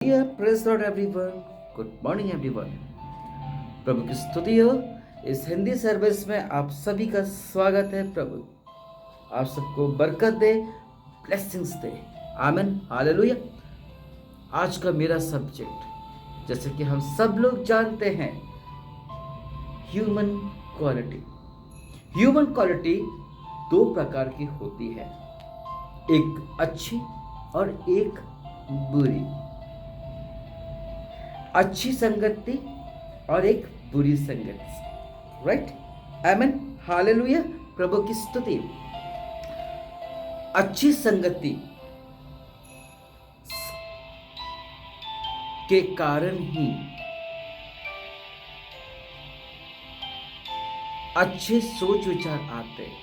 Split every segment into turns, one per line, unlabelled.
Praise lord everyone. Good morning everyone. प्रभु की स्तुति हो। इस हिंदी सर्विस में आप सभी का स्वागत है। प्रभु आप सबको बरकत दे, ब्लेसिंग्स दे। आमीन, हालेलुया। आज का मेरा सब्जेक्ट, जैसे कि हम सब लोग जानते हैं, ह्यूमन क्वालिटी। ह्यूमन क्वालिटी दो प्रकार की होती है, एक अच्छी और एक बुरी। अच्छी संगति और एक बुरी संगति, राइट? आमीन, हालेलुया। प्रभु की स्तुति। अच्छी संगति के कारण ही अच्छे सोच विचार आते हैं।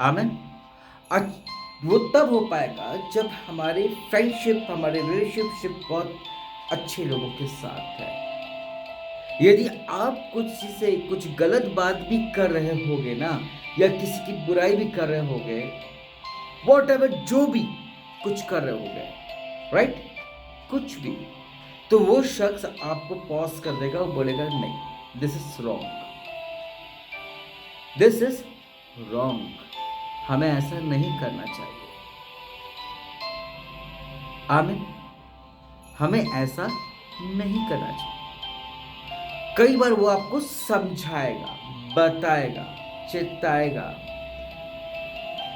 आमीन। वो तब हो पाएगा जब हमारे फ्रेंडशिप, हमारे रिलेशनशिप बहुत अच्छे लोगों के साथ है। यदि आप कुछ गलत बात भी कर रहे होगे ना, या किसी की बुराई भी कर रहे होगे, वॉट एवर, जो भी कुछ कर रहे होगे, राइट, कुछ भी, तो वो शख्स आपको पॉज कर देगा, वो बोलेगा नहीं, this is wrong, this is wrong, हमें ऐसा नहीं करना चाहिए। आमीन, हमें ऐसा नहीं करना चाहिए। कई बार वो आपको समझाएगा, बताएगा, चिताएगा।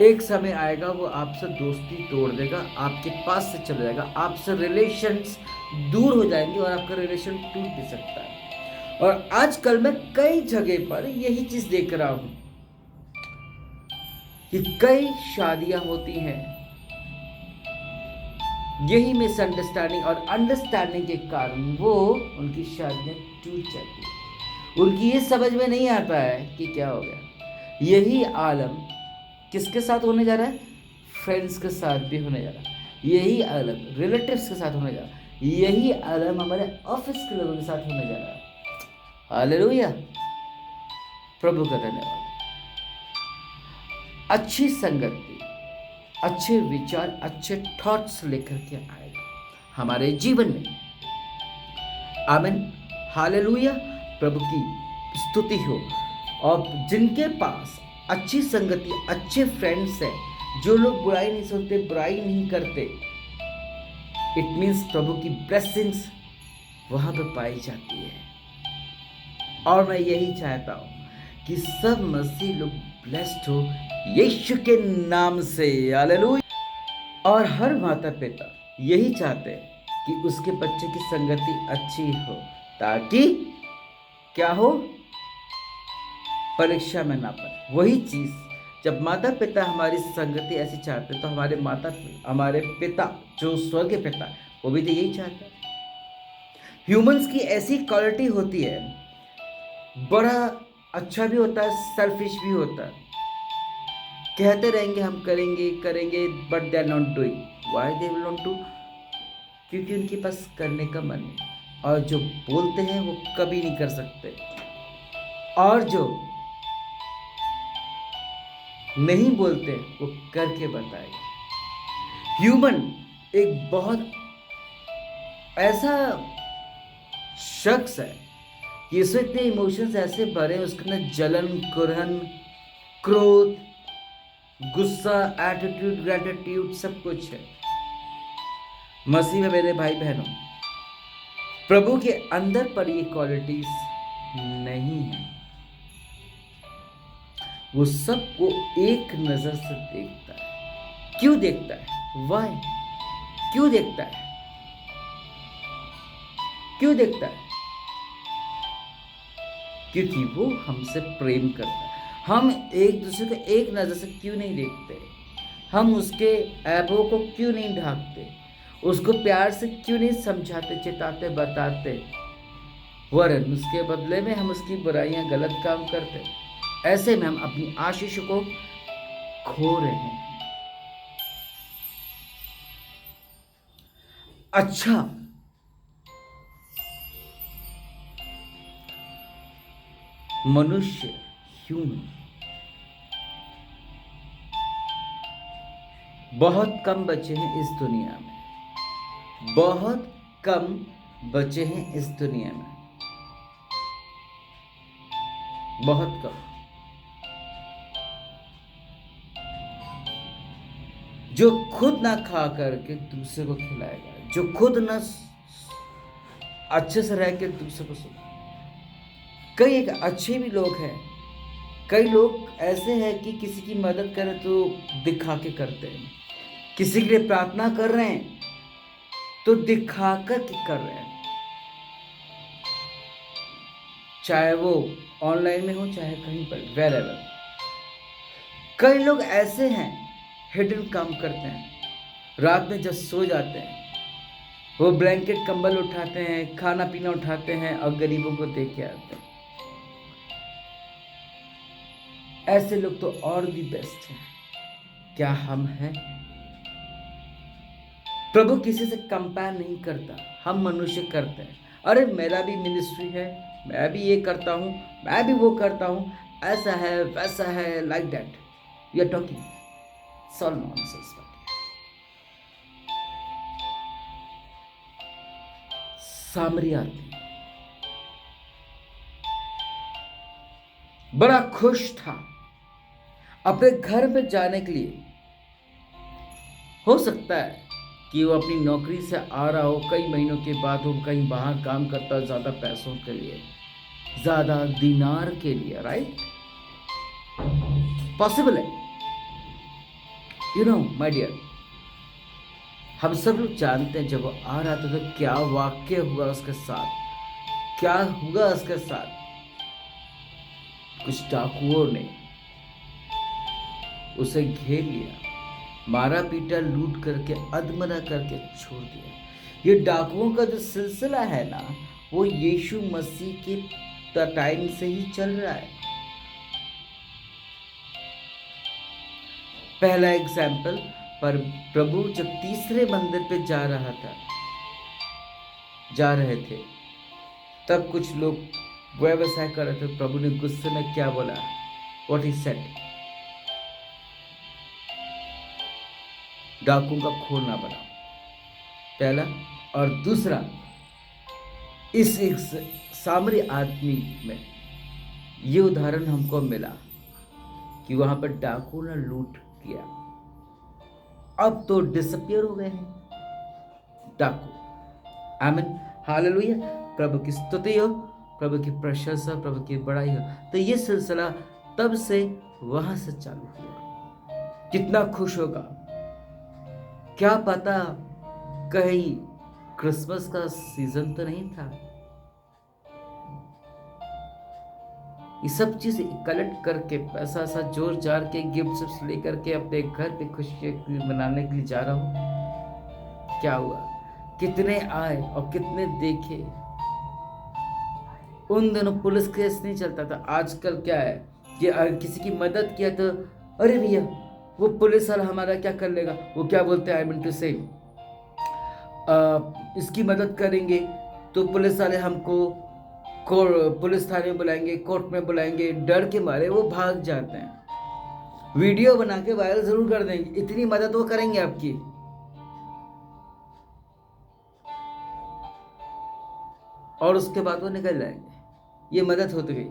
एक समय आएगा वो आपसे दोस्ती तोड़ देगा, आपके पास से चला जाएगा, आपसे रिलेशंस दूर हो जाएंगे और आपका रिलेशन टूट भी सकता है। और आजकल मैं कई जगह पर यही चीज देख रहा हूं कि कई शादियां होती हैं, यही मिसअंडरस्टैंडिंग और अंडरस्टैंडिंग के कारण वो उनकी शादियां टूट जाती है। उनकी ये समझ में नहीं आता है कि क्या हो गया। यही आलम किसके साथ होने जा रहा है? फ्रेंड्स के साथ भी होने जा रहा है। यही आलम रिलेटिव्स के साथ होने जा रहा है। यही आलम हमारे ऑफिस के लोगों के साथ होने जा रहा है। हालेलुया, प्रभु का धन्यवाद। अच्छी संगति, अच्छे विचार, अच्छे थॉट्स लेकर के आएगा हमारे जीवन में। आमीन, हालेलुया। प्रभु की स्तुति हो। और जिनके पास अच्छी संगति, अच्छे फ्रेंड्स हैं, जो लोग बुराई नहीं सोचते, बुराई नहीं करते, इट मीन्स प्रभु की ब्लेसिंग्स वहां पर पाई जाती है। और मैं यही चाहता हूं कि सब मसीह लोग ब्लेस्ड हो यीशु के नाम से। हालेलुया। और हर माता पिता यही चाहते हैं कि उसके बच्चे की संगति अच्छी हो, ताकि क्या हो? परीक्षा में ना पड़े। वही चीज जब माता पिता हमारी संगति ऐसी चाहते, तो हमारे पिता जो स्वर्गीय पिता, वो भी तो यही चाहते हैं। ह्यूमंस की ऐसी क्वालिटी होती है, बड़ा अच्छा भी होता है, सेल्फिश भी होता है। कहते रहेंगे हम करेंगे करेंगे, but they are not doing. Why they will not do? क्योंकि उनके पास करने का मन नहीं। और जो बोलते हैं वो कभी नहीं कर सकते, और जो नहीं बोलते वो करके बताएगा। ह्यूमन एक बहुत ऐसा शख्स है कि इसमें इतने इमोशंस ऐसे भरे हैं, उसके अंदर जलन, कुरहन, क्रोध, गुस्सा, एटीट्यूड, ग्रेटिट्यूड, सब कुछ है। मसीह में मेरे भाई बहनों, प्रभु के अंदर पर ये क्वालिटीज नहीं है। वो सबको एक नजर से देखता है। क्यों देखता है? वाई? क्यों देखता है? क्यों देखता है? क्योंकि वो हमसे प्रेम करता है। हम एक दूसरे को एक नजर से क्यों नहीं देखते? हम उसके ऐबों को क्यों नहीं ढांकते? उसको प्यार से क्यों नहीं समझाते, चिताते, बताते? वरन उसके बदले में हम उसकी बुराइयां, गलत काम करते। ऐसे में हम अपनी आशीष को खो रहे हैं। अच्छा, मनुष्य, ह्यूमन, बहुत कम बचे हैं इस दुनिया में। बहुत कम बचे हैं इस दुनिया में, बहुत कम, जो खुद ना खा करके दूसरे को खिलाएगा, जो खुद ना अच्छे से रह के दूसरे को कई एक अच्छे भी लोग हैं, कई लोग ऐसे हैं कि किसी की मदद करें तो दिखा के करते हैं, किसी के लिए प्रार्थना कर रहे हैं तो दिखा कर के कर रहे हैं, चाहे वो ऑनलाइन में हो चाहे कहीं पर, वेरेवर। कई लोग ऐसे हैं हिडन काम करते हैं, रात में जब सो जाते हैं वो ब्लैंकेट कंबल उठाते हैं, खाना पीना उठाते हैं और गरीबों को दे के आते हैं। ऐसे लोग तो और भी बेस्ट हैं। क्या हम हैं? प्रभु किसी से कंपेयर नहीं करता, हम मनुष्य करते हैं। अरे मेरा भी मिनिस्ट्री है, मैं भी ये करता हूँ, मैं भी वो करता हूँ, ऐसा है वैसा है, like that you are talking all nonsense. सामरी आदमी बड़ा खुश था अपने घर में जाने के लिए। हो सकता है कि वो अपनी नौकरी से आ रहा हो, कई महीनों के बाद वो कहीं बाहर काम करता हो, ज़्यादा पैसों के लिए, ज़्यादा दिनार के लिए, राइट? पॉसिबल है। यू नो माय डियर, हम सब लोग जानते हैं जब वो आ रहा था तो क्या वाक्य हुआ उसके साथ, क्या हुआ उसके साथ। कुछ डाकुओं ने उसे घेर लिया, मारा पीटा, लूट करके अधमरा करके छोड़ दिया। ये डाकुओं का जो सिलसिला है ना, वो यीशु मसीह के टाइम से ही चल रहा है। पहला एग्जाम्पल पर प्रभु जब तीसरे मंदिर पे जा रहे थे, तब कुछ लोग व्यवसाय कर रहे थे। प्रभु ने गुस्से में क्या बोला? व्हाट ही सेड, डाकुओं का खोल ना बनाओ, पहला। और दूसरा, इस एक सामरी आदमी में ये उदाहरण हमको मिला कि वहां पर डाकुओं ने लूट किया, अब तो डिसअपियर हो गए हैं डाकू। आमीन, हालेलुया। प्रभु की स्तुति हो, प्रभु की प्रशंसा, प्रभु की बड़ाई हो। तो ये सिलसिला तब से वहां से चालू हुआ। कितना खुश होगा, क्या पता कहीं क्रिसमस का सीजन तो नहीं था। ये सब चीज कलेक्ट करके पैसा सा जोर जार के गिफ्ट लेकर के अपने घर पे खुशी मनाने के लिए जा रहा हूं। क्या हुआ? कितने आए और कितने देखे। उन दिनों पुलिस केस नहीं चलता था। आजकल क्या है कि अगर किसी की मदद किया तो अरे भैया वो पुलिस वाला हमारा क्या कर लेगा, वो क्या बोलते हैं, आई मीन टू से इसकी मदद करेंगे तो पुलिस वाले हमको पुलिस थाने में बुलाएंगे, कोर्ट में बुलाएंगे, डर के मारे वो भाग जाते हैं। वीडियो बना के वायरल जरूर कर देंगे, इतनी मदद वो करेंगे आपकी। और उसके बाद वो निकल जाएंगे, ये मदद होती गई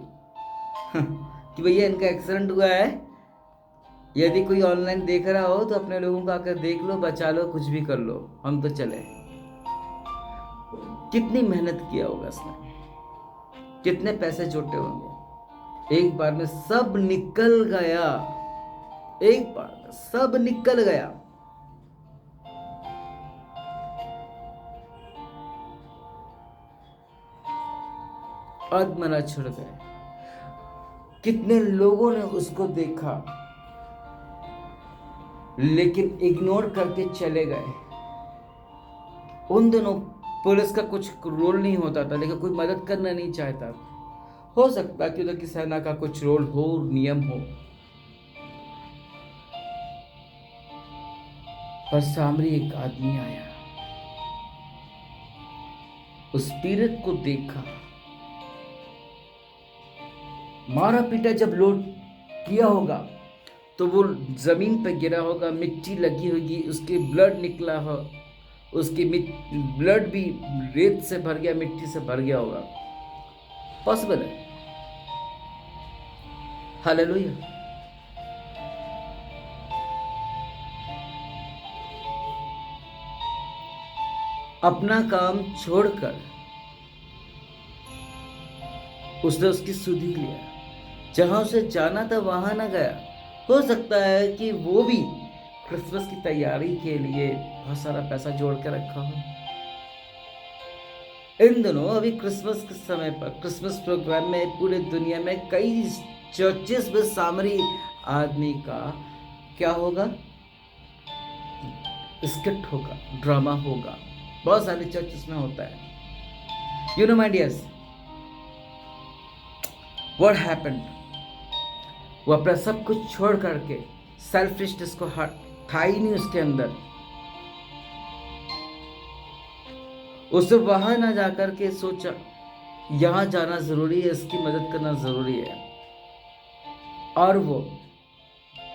कि भैया इनका एक्सीडेंट हुआ है, यदि कोई ऑनलाइन देख रहा हो तो अपने लोगों को आकर देख लो, बचा लो, कुछ भी कर लो, हम तो चले। कितनी मेहनत किया होगा इसने, कितने पैसे जोटे होंगे। एक बार में सब निकल गया, एक बार में सब निकल गया। अधमरा छिड़ गए। कितने लोगों ने उसको देखा लेकिन इग्नोर करके चले गए। उन दिनों पुलिस का कुछ रोल नहीं होता था, लेकिन कोई मदद करना नहीं चाहता। हो सकता कि उधर की सेना का कुछ रोल हो, नियम हो, पर सामरी एक आदमी आया, उस पीड़ित को देखा, मारा पीटा जब लोड किया होगा तो वो जमीन पर गिरा होगा, मिट्टी लगी होगी, उसके ब्लड निकला हो, उसकी ब्लड भी रेत से भर गया, मिट्टी से भर गया होगा। पॉसिबल है। हालेलुया। अपना काम छोड़कर उसने उसकी सुधि लिया, जहां उसे जाना था वहां ना गया। हो सकता है कि वो भी क्रिसमस की तैयारी के लिए बहुत सारा पैसा जोड़ के रखा हो। इन दिनों अभी क्रिसमस के समय पर क्रिसमस प्रोग्राम में पूरे दुनिया में कई चर्चेस में सामरी आदमी का क्या होगा, स्किट होगा, ड्रामा होगा। बहुत सारे चर्चेस में होता है। You know my dears, what happened, वो अपना सब कुछ छोड़ करके, सेल्फिशनेस को था ही नहीं उसके अंदर, उसे वहां ना जाकर के सोचा यहां जाना जरूरी है, इसकी मदद करना जरूरी है, और वो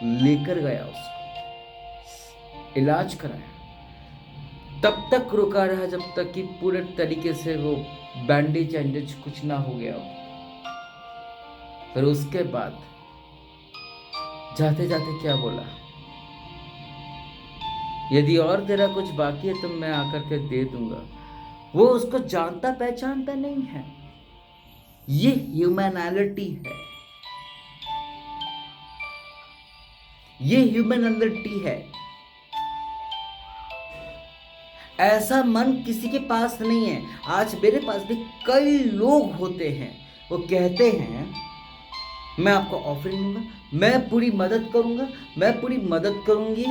लेकर गया, उसको इलाज कराया। तब तक रुका रहा जब तक कि पूरे तरीके से वो बैंडेज एंडेज कुछ ना हो गया हो। फिर उसके बाद जाते जाते क्या बोला, यदि और तेरा कुछ बाकी है तो मैं आकर के दे दूंगा। वो उसको जानता पहचानता नहीं है। ये ह्यूमैनिटी है, ये ह्यूमैनिटी है। ऐसा मन किसी के पास नहीं है। आज मेरे पास भी कई लोग होते हैं, वो कहते हैं मैं आपको ऑफरिंग दूंगा, मैं पूरी मदद करूंगा, मैं पूरी मदद करूंगी।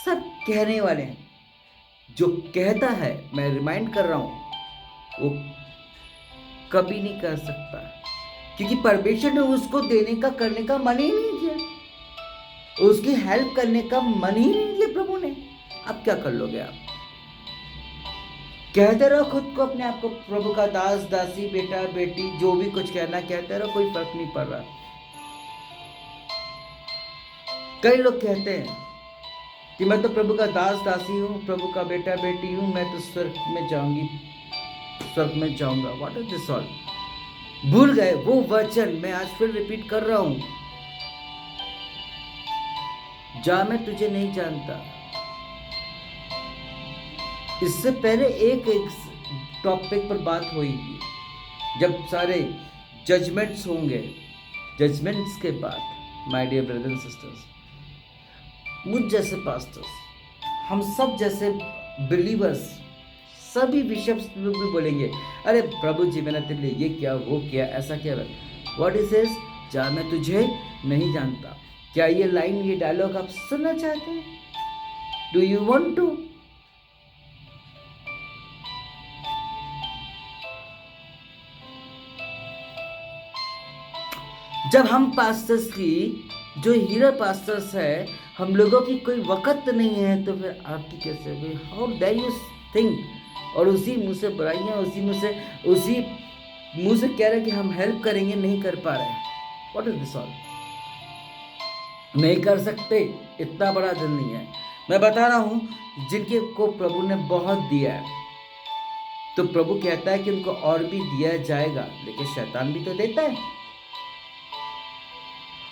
सब कहने वाले हैं। जो कहता है, मैं रिमाइंड कर रहा हूं, वो कभी नहीं कर सकता, क्योंकि परमेश्वर ने उसको देने का करने का मन ही नहीं किया, उसकी हेल्प करने का मन ही नहीं किया प्रभु ने। अब क्या कर लोगे आप? कहते रहो खुद को, अपने आप को प्रभु का दास दासी, बेटा बेटी, जो भी कुछ कहना कहते रहो, कोई फर्क नहीं पड़ रहा। कई लोग कहते हैं कि मैं तो प्रभु का दास दासी हूं, प्रभु का बेटा बेटी हूं, मैं तो स्वर्ग में जाऊंगी, स्वर्ग में जाऊंगा। What is this all? भूल गए वो वचन, मैं आज फिर रिपीट कर रहा हूं, जा मैं तुझे नहीं जानता। इससे पहले एक टॉपिक पर बात हुई, जब सारे जजमेंट्स होंगे, जजमेंट्स के बाद my dear brothers and sisters, मुझ जैसे पास्टर्स, हम सब जैसे बिलीवर्स, सभी बिशप्स लोग भी बोलेंगे, अरे प्रभु जी मैंने तेरे लिए ये किया, वो किया, ऐसा किया। What is this? जा मैं तुझे नहीं जानता। क्या ये लाइन, ये डायलॉग आप सुनना चाहते हैं? Do you want to? जब हम पास्टर्स की, जो हीरो पास्टर्स है, हम लोगों की कोई वक़्त नहीं है, तो फिर आपकी कैसे हुई? How dare you think? और उसी मुंह से बुराइयाँ, उसी मुंह से कह रहे कि हम हेल्प करेंगे, नहीं कर पा रहे हैं। What is this all? नहीं कर सकते, इतना बड़ा दिल नहीं है। मैं बता रहा हूँ, जिनके को प्रभु ने बहुत दिया है, तो प्रभु कहता है कि उनको और भी दिया जाएगा, लेकिन शैतान भी तो देता है।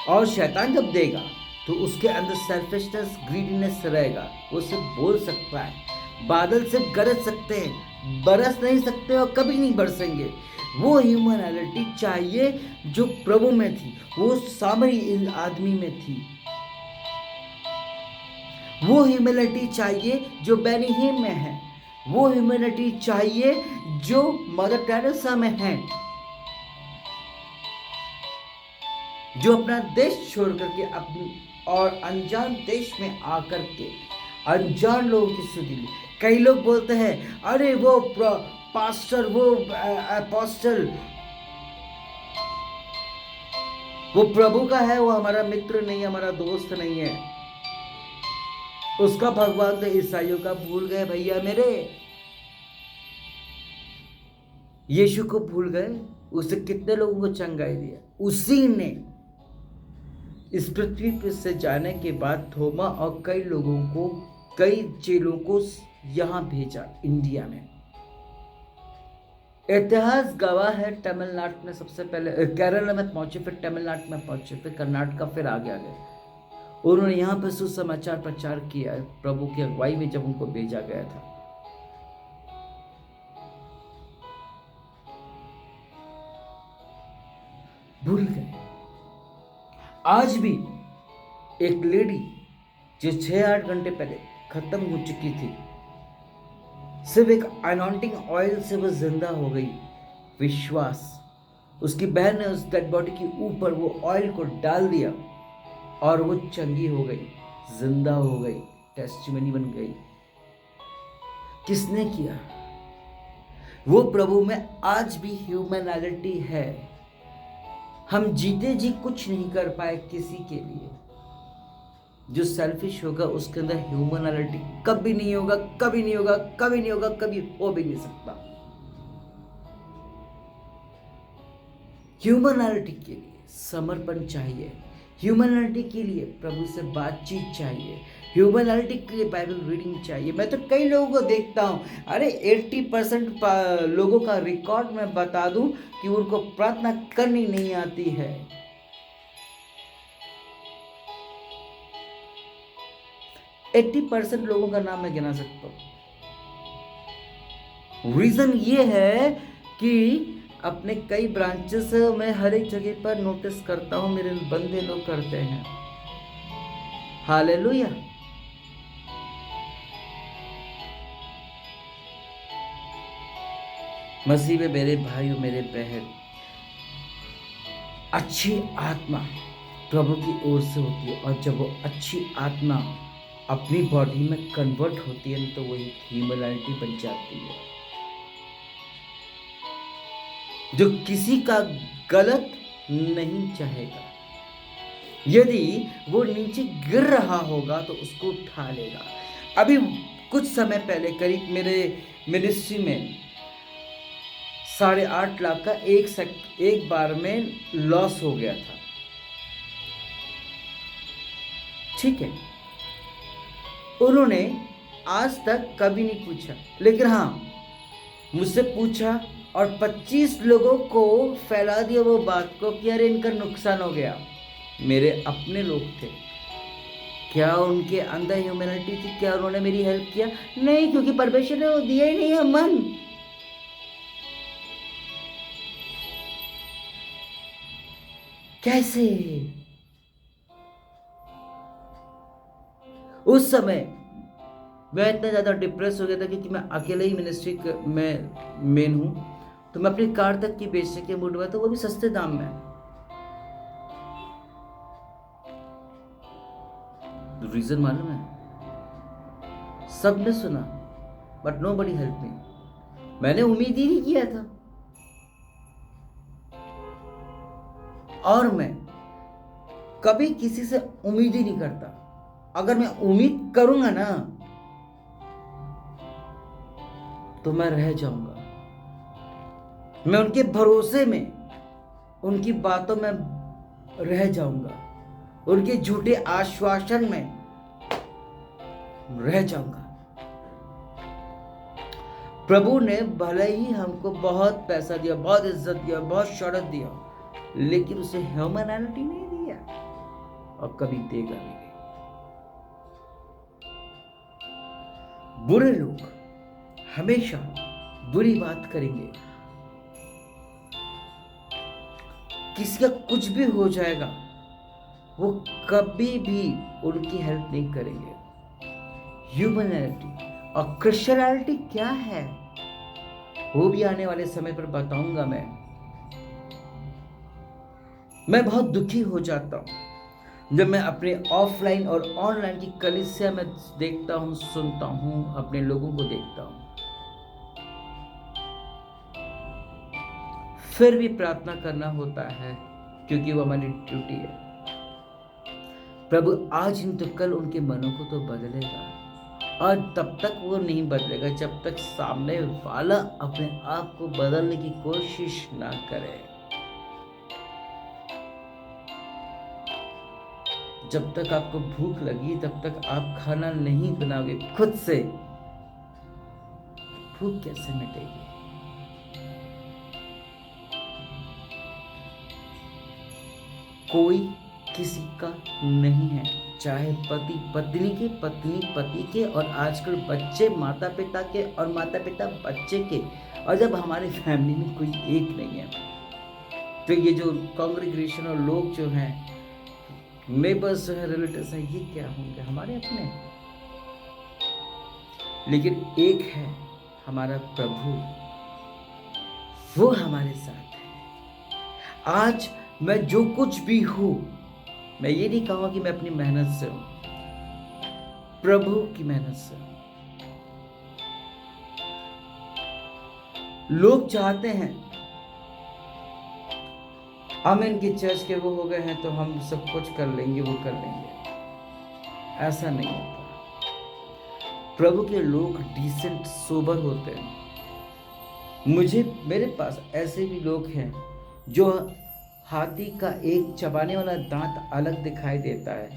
और शैतान जब देगा तो उसके अंदर सेल्फिशनेस, ग्रीडीनेस रहेगा। वो सिर्फ बोल सकता है, बादल से गरज सकते हैं, बरस नहीं सकते और कभी नहीं बरसेंगे। वो ह्यूमैनिटी चाहिए जो प्रभु में थी, वो सामरी आदमी में थी। वो ह्यूमैनिटी चाहिए जो बेनिहीम में है, वो ह्यूमैनिटी चाहिए जो मदर टेरेसा में है, जो अपना देश छोड़ करके अपनी और अनजान देश में आकर के अनजान लोगों की सुधि ली। कई लोग बोलते हैं, अरे वो पास्टर, वो अपोस्टल, वो प्रभु का है, वो हमारा मित्र नहीं, हमारा दोस्त नहीं है, उसका भगवान तो ईसाइयों का भूल गए भैया मेरे। यीशु को भूल गए, उससे कितने लोगों को चंगाई दिया। उसी ने इस पृथ्वी पर से जाने के बाद थोमा और कई लोगों को, कई चेलों को यहाँ भेजा इंडिया में। इतिहास गवाह है, तमिलनाडु में सबसे पहले, केरला में पहुंचे, फिर तमिलनाडु में पहुंचे, फिर कर्नाटक, फिर आगे आगे उन्होंने यहाँ पर सुसमाचार प्रचार किया प्रभु की अगुवाई में जब उनको भेजा गया था। भूल गए। आज भी एक लेडी जो 6-8 घंटे पहले खत्म हो चुकी थी, सिर्फ एक अनॉइंटिंग ऑयल से वो जिंदा हो गई। विश्वास, उसकी बहन ने उस डेड बॉडी के ऊपर वो ऑयल को डाल दिया और वो चंगी हो गई, जिंदा हो गई, टेस्टिमनी बन गई। किसने किया? वो प्रभु में आज भी ह्यूमैनिटी है। हम जीते जी कुछ नहीं कर पाए किसी के लिए। जो सेल्फिश होगा उसके अंदर ह्यूमैनिटी कभी नहीं होगा, कभी नहीं होगा, कभी नहीं होगा, कभी हो भी नहीं सकता। ह्यूमैनिटी के लिए समर्पण चाहिए, ह्यूमैनिटी के लिए प्रभु से बातचीत चाहिए, ह्यूमैनिटी के लिए बाइबल रीडिंग चाहिए। मैं तो कई लोगों को देखता हूँ, अरे 80% लोगों का रिकॉर्ड मैं बता दूं कि उनको प्रार्थना करनी नहीं आती है। एट्टी 80% लोगों का नाम मैं गिना सकता हूँ। रीजन ये है कि अपने कई ब्रांचेस में हर एक जगह पर नोटिस करता हूँ, मेरे बंदे लोग करते हैं। हालेलुया। मसीह में मेरे भाइयों, मेरे बहन, अच्छी आत्मा प्रभु की ओर से होती है, और जब वो अच्छी आत्मा अपनी बॉडी में कन्वर्ट होती है तो वही ह्यूमैनिटी बन जाती है, जो किसी का गलत नहीं चाहेगा। यदि वो नीचे गिर रहा होगा तो उसको उठा लेगा। अभी कुछ समय पहले करीब मेरे मिनिस्ट्री में 8.5 लाख का एक बार में लॉस हो गया था। ठीक है, उन्होंने आज तक कभी नहीं पूछा, लेकिन हाँ मुझसे पूछा और 25 लोगों को फैला दिया वो बात को कि अरे इनका नुकसान हो गया। मेरे अपने लोग थे। क्या उनके अंदर ह्यूमैनिटी थी? क्या उन्होंने मेरी हेल्प किया? नहीं, क्योंकि परमेश्वर ने वो दिया ही नहीं है मन। कैसे? उस समय मैं इतना ज़्यादा डिप्रेस हो गया था क्योंकि मैं अकेले ही मिनिस्ट्री में मेन हूँ, तो मैं अपनी कार तक की बेचने के मूड में था, वो भी सस्ते दाम में। रीजन मालूम है? सबने सुना बट नोबडी हेल्प मी। मैंने उम्मीद ही नहीं किया था, और मैं कभी किसी से उम्मीद ही नहीं करता। अगर मैं उम्मीद करूंगा ना तो मैं रह जाऊंगा। मैं उनके भरोसे में, उनकी बातों में रह जाऊंगा, उनके झूठे आश्वासन में रह जाऊंगा। प्रभु ने भले ही हमको बहुत पैसा दिया, बहुत इज्जत दिया, बहुत शोहरत दिया, लेकिन उसे ह्यूमैनिटी नहीं दिया और कभी देगा भी नहीं। बुरे लोग हमेशा बुरी बात करेंगे, किसी का कुछ भी हो जाएगा, वो कभी भी उनकी हेल्प नहीं करेंगे। ह्यूमैनिटी और क्रिश्चियनिटी क्या है वो भी आने वाले समय पर बताऊंगा। मैं बहुत दुखी हो जाता हूं जब मैं अपने ऑफलाइन और ऑनलाइन की कलीसिया में देखता हूं, सुनता हूं, अपने लोगों को देखता हूं, फिर भी प्रार्थना करना होता है क्योंकि वो हमारी ड्यूटी है। प्रभु आज नहीं तो कल उनके मनों को तो बदलेगा, और तब तक वो नहीं बदलेगा जब तक सामने वाला अपने आप को बदलने की कोशिश ना करे। जब तक आपको भूख लगी तब तक आप खाना नहीं बनाओगे खुद से, भूख कैसे मिटेगी? कोई किसी का नहीं है, चाहे पति पत्नी के, पत्नी पति के, और आजकल बच्चे माता पिता के और माता पिता बच्चे के। और जब हमारे फैमिली में कोई एक नहीं है तो ये जो कांग्रेगेशन और लोग जो हैं, नेबर्स जो है, रिलेटिव्स हैं, ये क्या होंगे? हमारे अपने। लेकिन एक है हमारा प्रभु, वो हमारे साथ है। आज मैं जो कुछ भी हूं, मैं ये नहीं कहूंगा कि मैं अपनी मेहनत से हूं, प्रभु की मेहनत से हूं। लोग चाहते हैं हम इनके चर्च के वो हो गए हैं तो हम सब कुछ कर लेंगे, वो कर लेंगे। ऐसा नहीं होता। प्रभु के लोग डिसेंट सोबर होते हैं। मेरे पास ऐसे भी लोग हैं जो हाथी का एक चबाने वाला दांत अलग दिखाई देता है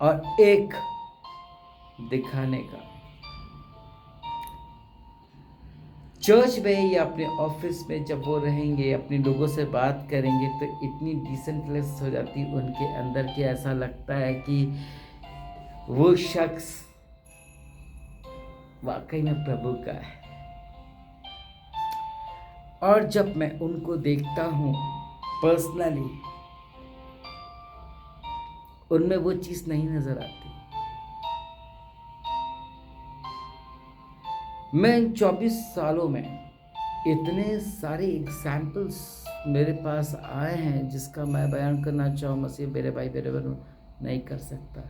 और एक दिखाने का। चर्च में या अपने ऑफिस में जब वो रहेंगे, अपने लोगों से बात करेंगे तो इतनी डिसेंटनेस हो जाती उनके अंदर कि ऐसा लगता है कि वो शख्स वाकई में प्रभु का है। और जब मैं उनको देखता हूँ पर्सनली, उनमें वो चीज नहीं नजर आती। मैं इन 24 सालों में इतने सारे एग्जाम्पल्स मेरे पास आए हैं जिसका मैं बयान करना चाहूँ, मसीह मेरे भाई मेरे बहनों, नहीं कर सकता।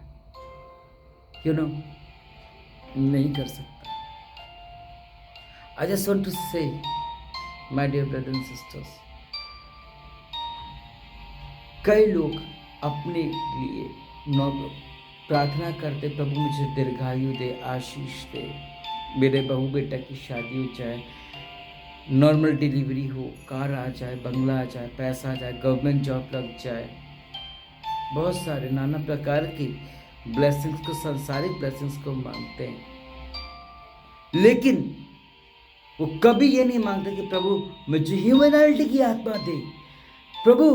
यू नो, नहीं कर सकता। I just want to say, my dear brothers and sisters, कई लोग अपने लिए प्रार्थना करते, प्रभु मुझे दीर्घायु दे, आशीष दे, मेरे बहू बेटा की शादी हो जाए, नॉर्मल डिलीवरी हो, कार आ जाए, बंगला आ जाए, पैसा आ जाए, गवर्नमेंट जॉब लग जाए। बहुत सारे नाना प्रकार की ब्लेसिंग्स को, सांसारिक ब्लेसिंग्स को मांगते हैं, लेकिन वो कभी ये नहीं मांगते कि प्रभु मुझे ह्यूमैनिटी की आत्मा दे, प्रभु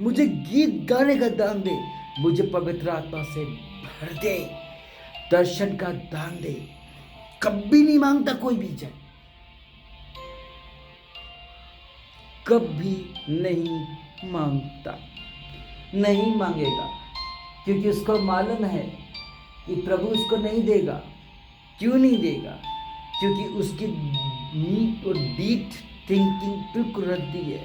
मुझे गीत गाने का दान दे, मुझे पवित्र आत्मा से भर दे, दर्शन का दान दे। कभी नहीं मांगता कोई भी जन, कभी नहीं मांगता, नहीं मांगेगा, क्योंकि उसको मालूम है कि प्रभु उसको नहीं देगा। क्यों नहीं देगा? क्योंकि उसकी नीट और डीप थिंकिंग बिल्कुल रद्दी है।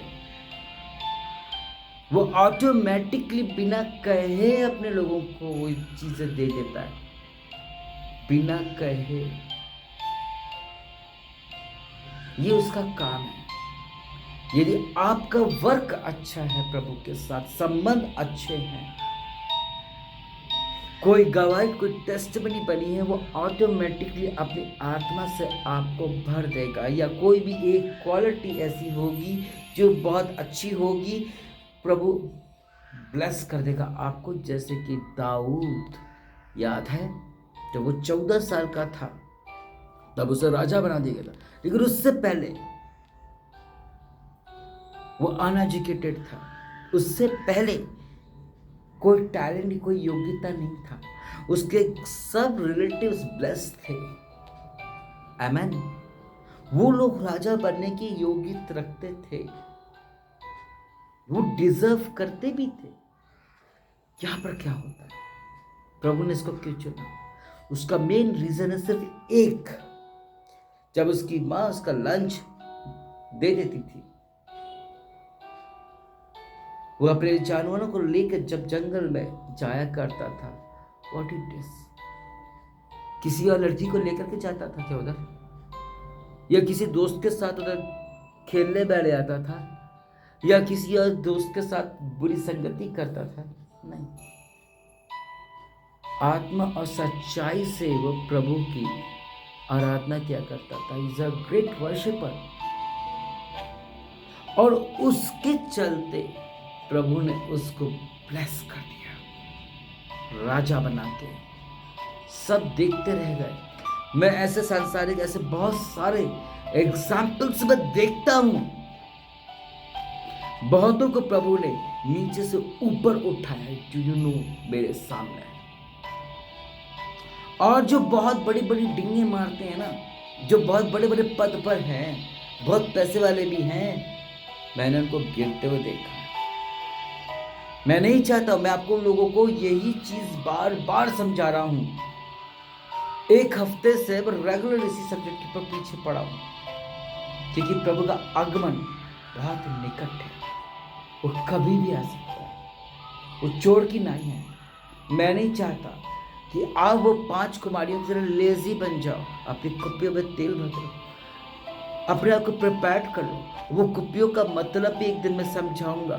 वो ऑटोमेटिकली बिना कहे अपने लोगों को वो चीजें दे देता है, बिना कहे। ये उसका काम है। यदि आपका वर्क अच्छा है, प्रभु के साथ संबंध अच्छे हैं, कोई गवाही, कोई टेस्टमनी बनी है, वो ऑटोमेटिकली अपनी आत्मा से आपको भर देगा। या कोई भी एक क्वालिटी ऐसी होगी जो बहुत अच्छी होगी, प्रभु ब्लेस कर देगा आपको। जैसे कि दाऊद, याद है जब वो 14 साल का था तब उसे राजा बना दिया गया, लेकिन उससे पहले वो अनएजुकेटेड था। उससे पहले कोई टैलेंट, कोई योग्यता नहीं था। उसके सब रिलेटिव्स ब्लेस्ड थे। आमेन। वो लोग राजा बनने की योग्यता रखते थे, वो डिजर्व करते भी थे। यहां पर क्या होता है, प्रभु ने इसको क्यों चुना? उसका मेन रीजन है सिर्फ एक। जब उसकी मां उसका लंच दे देती थी, वो अपने जानवरों को लेकर जब जंगल में जाया करता था, व्हाट इट इज, किसी और लड़की को लेकर के जाता था क्या उधर, या किसी दोस्त के साथ उधर खेलने बैठ जाता था, या किसी और दोस्त के साथ बुरी संगति करता था? नहीं, आत्मा और सच्चाई से वो प्रभु की आराधना किया करता था। Is a great worshipper. और उसके चलते प्रभु ने उसको ब्लेस कर दिया, राजा बना के। सब देखते रह गए। मैं ऐसे सांसारिक, ऐसे बहुत सारे एग्जाम्पल्स मैं देखता हूं, बहुतों को प्रभु ने नीचे से ऊपर उठाया, डू यू नो, मेरे सामने। और जो बहुत बड़ी बड़ी डिंगे मारते हैं ना, जो बहुत बड़े बड़े पद पर हैं, बहुत पैसे वाले भी हैं, मैंने उनको गिरते हुए देखा है। मैं नहीं चाहता, मैं आपको लोगों को यही चीज बार बार समझा रहा हूं। एक हफ्ते से रेगुलर इसी सब्जेक्ट पर पीछे पड़ा हूं, क्योंकि प्रभु का आगमन बहुत निकट है। वो कभी भी आ सकता है, वो चोर की नाई है। मैं नहीं चाहता कि आप वो 5 कुमारियों की तरह लेजी बन जाओ, अपनी कुप्पियों में तेल भर दो, अपने आप को प्रिपेयर कर लो। वो कुप्पियों का मतलब भी एक दिन मैं समझाऊंगा।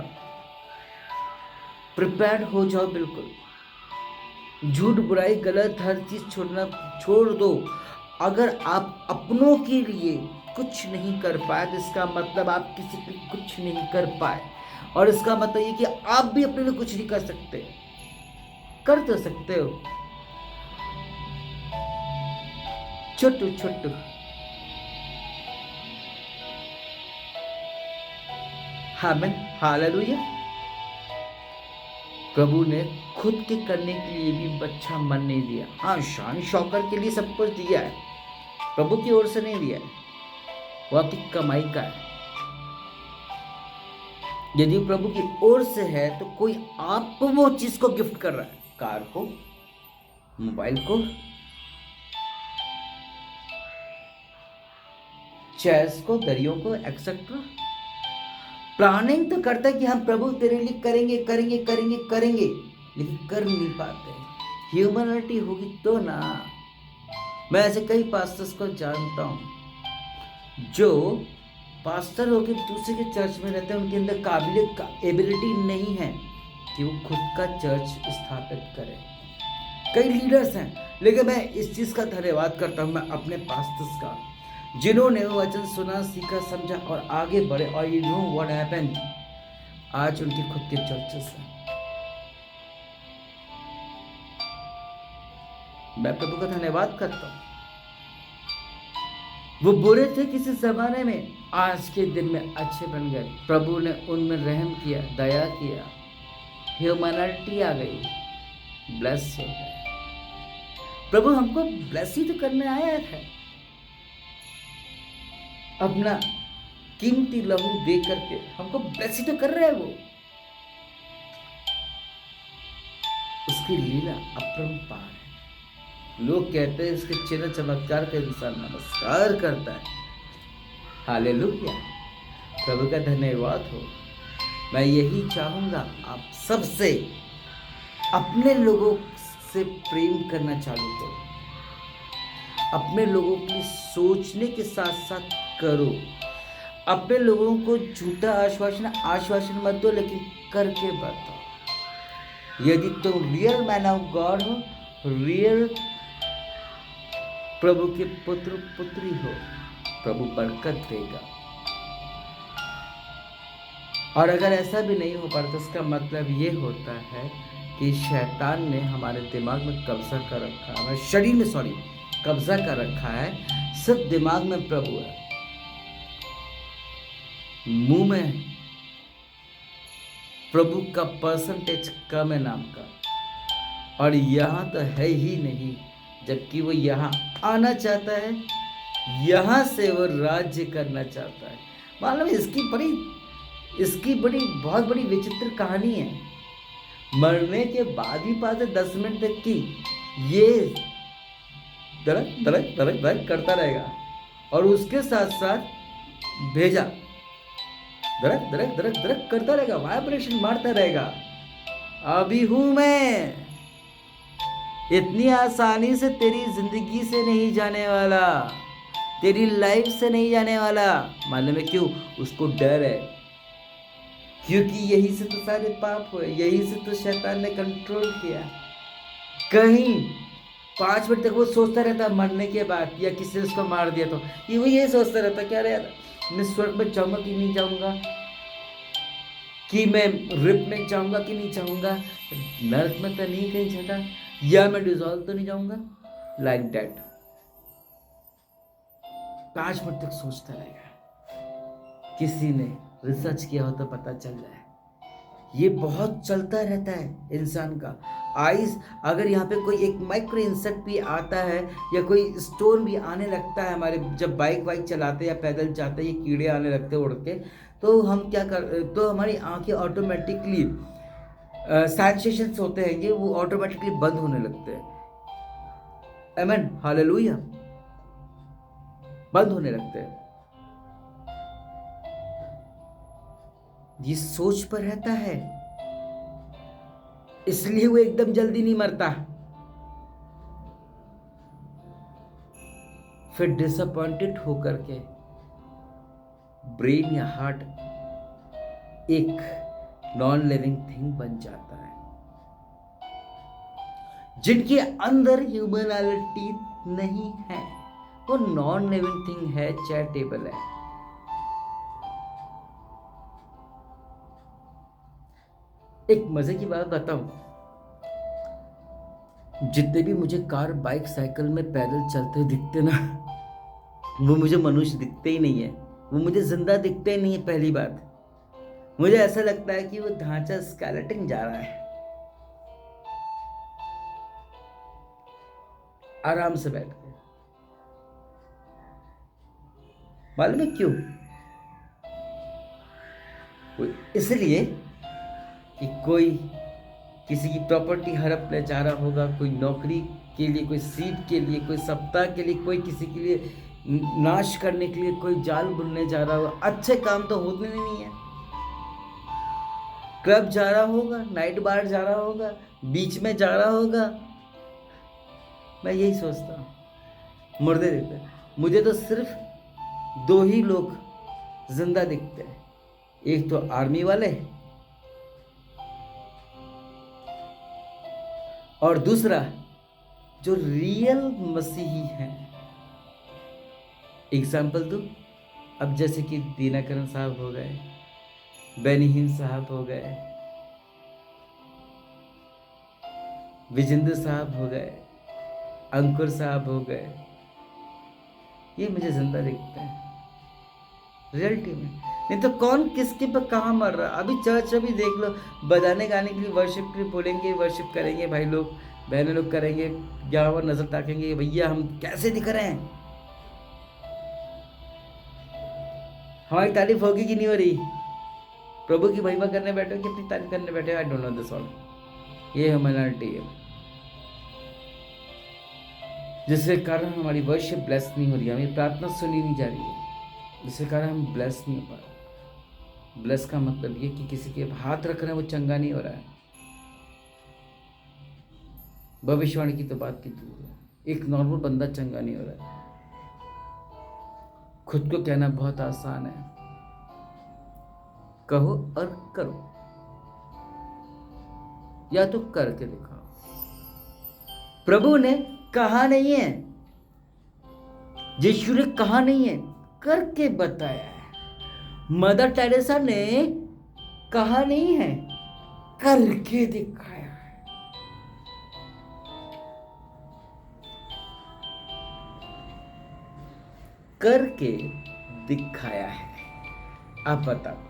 प्रिपेयर हो जाओ बिल्कुल। झूठ, बुराई, गलत हर चीज छोड़ना छोड़ दो। अगर आप अपनों के लिए कुछ नहीं कर पाए तो इसका मतलब आप किसी के लिए कुछ नहीं कर पाए, और इसका मतलब ये कि आप भी अपने लिए कुछ नहीं कर सकते। कर तो सकते हो, छोटू छोटू। आमीन, हालेलुया। प्रभु ने खुद के करने के लिए भी अच्छा मन नहीं दिया। हाँ, शान शौकत के लिए सब कुछ दिया है, प्रभु की ओर से नहीं दिया है, वो आपकी कमाई का है। यदि प्रभु की ओर से है तो कोई आपको वो चीज को गिफ्ट कर रहा है, कार को, मोबाइल को, चेयर्स को, दरियों को, एक्सेट्रा। प्लानिंग तो करता है कि हम प्रभु तेरे लिए करेंगे करेंगे करेंगे करेंगे, लेकिन कर नहीं पाते। ह्यूमैनिटी होगी तो ना। मैं ऐसे कई पास्टर्स को जानता हूं जो पास्टर होकर दूसरे के चर्च में रहते हैं, उनके अंदर काबिलियत का एबिलिटी नहीं है कि वो खुद का चर्च स्थापित करें। कई लीडर्स हैं, लेकिन मैं इस चीज का धन्यवाद करता हूं, मैं अपने पास्टर्स का, जिन्होंने वो वचन सुना, सीखा, समझा और आगे बढ़े। और यू नो व्हाट हैपेंड, आज उनके खुद के चर्चेस हैं। मैं प्रभु का धन्यवाद करता हूं। वो बुरे थे किसी जमाने में, आज के दिन में अच्छे बन गए। प्रभु ने उनमें रहम किया, दया किया, ह्यूमैनिटी आ गई, ब्लेस हो गए। प्रभु हमको ब्लेस ही तो करने आया है, अपना कीमती लहू दे करके हमको ब्लेस ही तो कर रहा है वो। उसकी लीला अपरंपार है। लोग कहते हैं इसके चिन्ह चमत्कार का इंसान नमस्कार करता है। हालेलुया, प्रभु का धन्यवाद हो। मैं यही चाहूंगा आप सबसे, अपने लोगों से प्रेम करना चालू करो, अपने लोगों की सोचने के साथ साथ करो। अपने लोगों को झूठा आश्वासन मत दो, लेकिन करके बताओ। यदि तुम रियल मैन ऑफ गॉड हो, रियल प्रभु के पुत्र पुत्री हो, प्रभु बरकत देगा। और अगर ऐसा भी नहीं हो पाता तो इसका मतलब ये होता है कि शैतान ने हमारे दिमाग में कब्जा कर रखा है, हमारे शरीर में कब्जा कर रखा है। सिर्फ दिमाग में प्रभु है, मुंह में प्रभु का परसेंटेज कम है नाम का, और यहां तो है ही नहीं, जबकि वो यहाँ आना चाहता है, यहाँ से वो राज्य करना चाहता है। मालूम इसकी बड़ी बहुत बड़ी विचित्र कहानी है। मरने के बाद भी पाते 10 मिनट तक की ये दरक दरक दरक दरक करता रहेगा, और उसके साथ साथ भेजा दरक दरक दरक दरक करता रहेगा, वाइब्रेशन मारता रहेगा। अभी हूं मैं, इतनी आसानी से तेरी जिंदगी से नहीं जाने वाला, तेरी लाइफ से नहीं जाने वाला। मालूम है क्यों? उसको डर है, क्योंकि यही से तो सारे पाप हुए, यही से तो शैतान ने कंट्रोल किया। कहीं 5 मिनट तक वो सोचता रहता मरने के बाद, या किसी ने उसको मार दिया तो वो यही सोचता रहता, क्या रे यार, मैं स्वर्ग में जाऊंगा कि नहीं जाऊंगा, कि मैं रिप में जाऊंगा कि नहीं जाऊंगा, नर्क में तो नहीं कहीं जाता, या मैं डिजॉल्व तो नहीं जाऊंगा, लाइक दैट। 5 मिनट तक सोचता रहेगा। किसी ने रिसर्च किया हो तो पता चल जाए, ये बहुत चलता रहता है इंसान का। आइस, अगर यहाँ पे कोई एक माइक्रो इंसेक्ट भी आता है या कोई स्टोन भी आने लगता है, हमारे जब बाइक वाइक चलाते या पैदल जाते ये कीड़े आने लगते उड़ के, तो हम क्या कर, तो हमारी आंखें ऑटोमेटिकली सेंसेशंस होते हैं ये, वो ऑटोमेटिकली बंद होने लगते हैं। आमेन, हालेलुया, बंद होने लगते हैं। ये सोच पर रहता है, इसलिए वो एकदम जल्दी नहीं मरता। फिर डिसअपॉइंटेड होकर के ब्रेन या हार्ट एक नॉन लिविंग थिंग बन जाता है, जिनके अंदर ह्यूमैनिटी नहीं है, वो नॉन लिविंग थिंग है, चैरिटेबल है। एक मजे की बात बताऊं, जितने भी मुझे कार बाइक साइकिल में पैदल चलते दिखते ना, वो मुझे मनुष्य दिखते ही नहीं है, वो मुझे जिंदा दिखते ही नहीं है। पहली बात, मुझे ऐसा लगता है कि वो ढांचा स्केलेटन जा रहा है आराम से बैठ के। मालूम है क्यों? इसलिए कि कोई किसी की प्रॉपर्टी हड़प ले जा रहा होगा, कोई नौकरी के लिए, कोई सीट के लिए, कोई सप्ताह के लिए, कोई किसी के लिए नाश करने के लिए कोई जाल बुनने जा रहा होगा। अच्छे काम तो होते नहीं है। क्लब जा रहा होगा, नाइट बार जा रहा होगा, बीच में जा रहा होगा। मैं यही सोचता हूँ, मुर्दे दिखते हैं मुझे तो सिर्फ 2 ही लोग जिंदा दिखते हैं, एक तो आर्मी वाले और दूसरा जो रियल मसीही हैं। एग्जाम्पल दूं, अब जैसे कि दीनाकरण साहब हो गए, बेनीहीन साहब हो गए, विजेंद्र साहब हो गए, अंकुर साहब हो गए, ये मुझे जिंदा दिखते हैं रियलिटी में। नहीं तो कौन किसके पर कहाँ मर रहा। अभी चर्च अभी देख लो, बजाने गाने के लिए, वर्शिप के लिए बोलेंगे, वर्शिप करेंगे भाई लोग, बहने लोग करेंगे, यहाँ पर नजर ताकेंगे, भैया हम कैसे दिख रहे हैं, हमारी तारीफ होगी कि नहीं हो रही। प्रभु की महिमा करने बैठे कि अपनी तारीफ करने बैठे, I don't know this all. ये ह्यूमैनिटी है, जिसके कारण हमारी वर्शिप ब्लेस नहीं हो रही, हमारी प्रार्थना सुनी नहीं जा रही है, जिसके कारण हम ब्लेस नहीं हो पा रहे। ब्लेस का मतलब ये कि किसी के हाथ रख रहे हैं वो चंगा नहीं हो रहा है। भविष्यवाणी की तो बात की दूर है, एक नॉर्मल बंदा चंगा नहीं हो रहा है। खुद को कहना बहुत आसान है, कहो और करो, या तो करके दिखाओ। प्रभु ने कहा नहीं है, यीशु ने कहा नहीं है, करके बताया है। मदर टेरेसा ने कहा नहीं है, करके दिखाया है। करके दिखाया है। आप बताओ,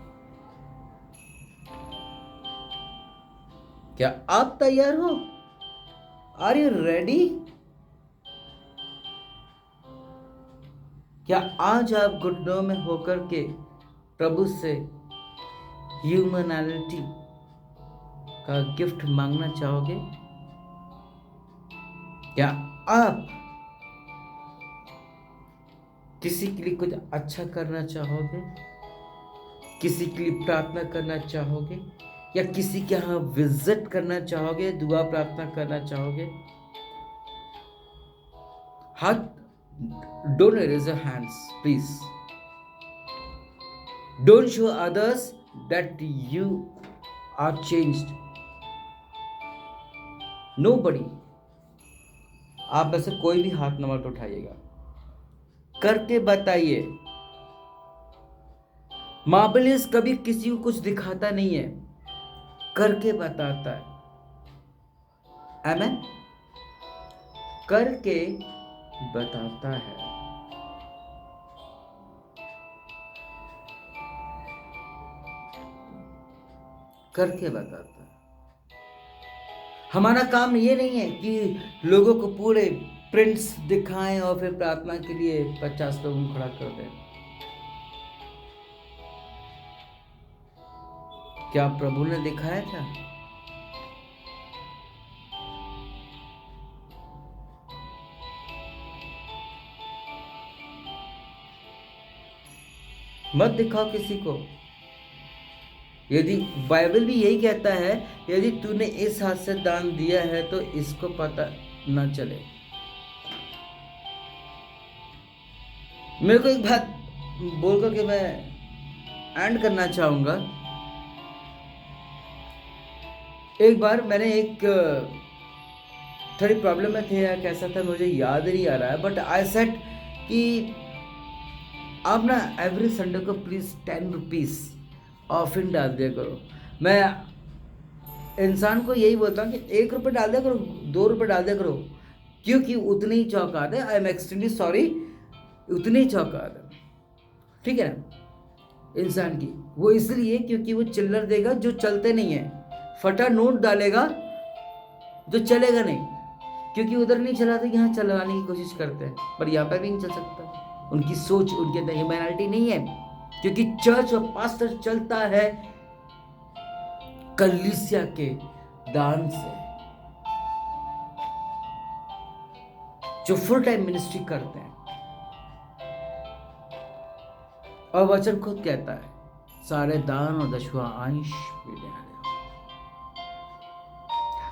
क्या आप तैयार हो? Are you ready? क्या आज आप घुटनों में होकर के प्रभु से ह्यूमैनिटी का गिफ्ट मांगना चाहोगे? क्या आप किसी के लिए कुछ अच्छा करना चाहोगे? किसी के लिए प्रार्थना करना चाहोगे? या किसी के यहाँ विजिट करना चाहोगे, दुआ प्रार्थना करना चाहोगे? हाथ, don't raise your hands, please. Don't show others that you are changed. Nobody. आप में से कोई भी हाथ न मत उठाइएगा, करके बताइए। मार्बलिस कभी किसी को कुछ दिखाता नहीं है, करके बताता है। आमेन, करके बताता है। करके बताता है। हमारा काम ये नहीं है कि लोगों को पूरे प्रिंट्स दिखाएं और फिर प्रार्थना के लिए 50 लोगों को खड़ा कर दें। क्या प्रभु ने दिखाया था? मत दिखाओ किसी को। यदि बाइबल भी यही कहता है, यदि तूने इस हाथ से दान दिया है तो इसको पता न चले। मेरे को एक बात बोलकर के मैं एंड करना चाहूंगा। एक बार मैंने एक थोड़ी प्रॉब्लम में थे या कैसा था मुझे याद नहीं आ रहा है, बट आई सेड कि आप ना एवरी संडे को प्लीज़ 10 रुपीज़ ऑफिंग डाल दिया करो। मैं इंसान को यही बोलता हूँ कि 1 रुपये डाल दिया करो, 2 रुपये डाल दिया करो, क्योंकि उतने ही चौंकात है। आई एम एक्सट्रीमली सॉरी, उतने ही चौंकात है, ठीक है ना इंसान की। वो इसलिए क्योंकि वो चिल्लर देगा जो चलते नहीं है, फटा नोट डालेगा जो चलेगा नहीं, क्योंकि उधर नहीं चलाते, यहाँ चलाने की कोशिश करते हैं, पर यहाँ पर भी नहीं चल सकता। उनकी सोच, उनके अंदर ह्यूमैनिटी नहीं है, क्योंकि चर्च और पास्टर चलता है कलीसिया के दान से, जो फुल टाइम मिनिस्ट्री करते हैं। और वचन खुद कहता है, सारे दान और दशवां अंश मेरे हैं।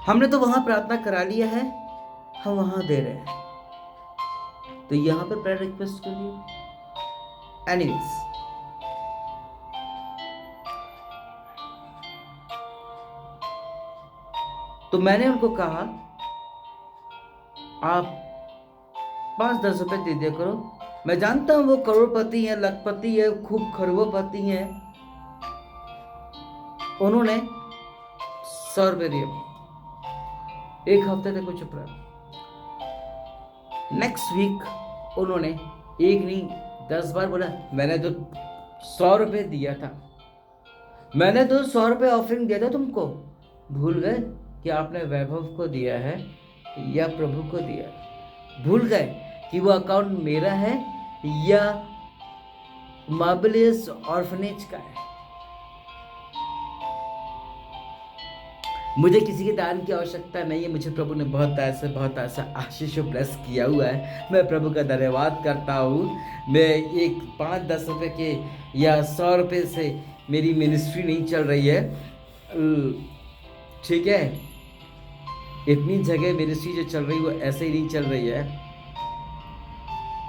हमने तो वहां प्रार्थना करा लिया है, हम वहां दे रहे हैं, तो यहां पर प्रेयर रिक्वेस्ट करिए। एनीवेज, तो मैंने उनको कहा आप 5-10 रुपए दे दिया करो। मैं जानता हूं वो करोड़पति है, लखपति है, खूब खरबोपति है। उन्होंने 100 रुपए दिए, 1 हफ्ते तक वो चुप रहा। नेक्स्ट वीक उन्होंने एक नहीं 10 बार बोला, मैंने तो 100 रुपए दिया था, मैंने तो 100 रुपए ऑफरिंग दिया था तुमको। भूल गए कि आपने वैभव को दिया है या प्रभु को दिया है? भूल गए कि वो अकाउंट मेरा है या मार्बलियस ऑर्फनेज का है? मुझे किसी के दान की आवश्यकता नहीं है। मुझे प्रभु ने बहुत ऐसा आशीष ब्लेस किया हुआ है। मैं प्रभु का धन्यवाद करता हूँ। मैं एक 5-10 रुपए के या 100 रुपए से मेरी मिनिस्ट्री नहीं चल रही है, ठीक है। इतनी जगह मिनिस्ट्री जो चल रही है वो ऐसे ही नहीं चल रही है।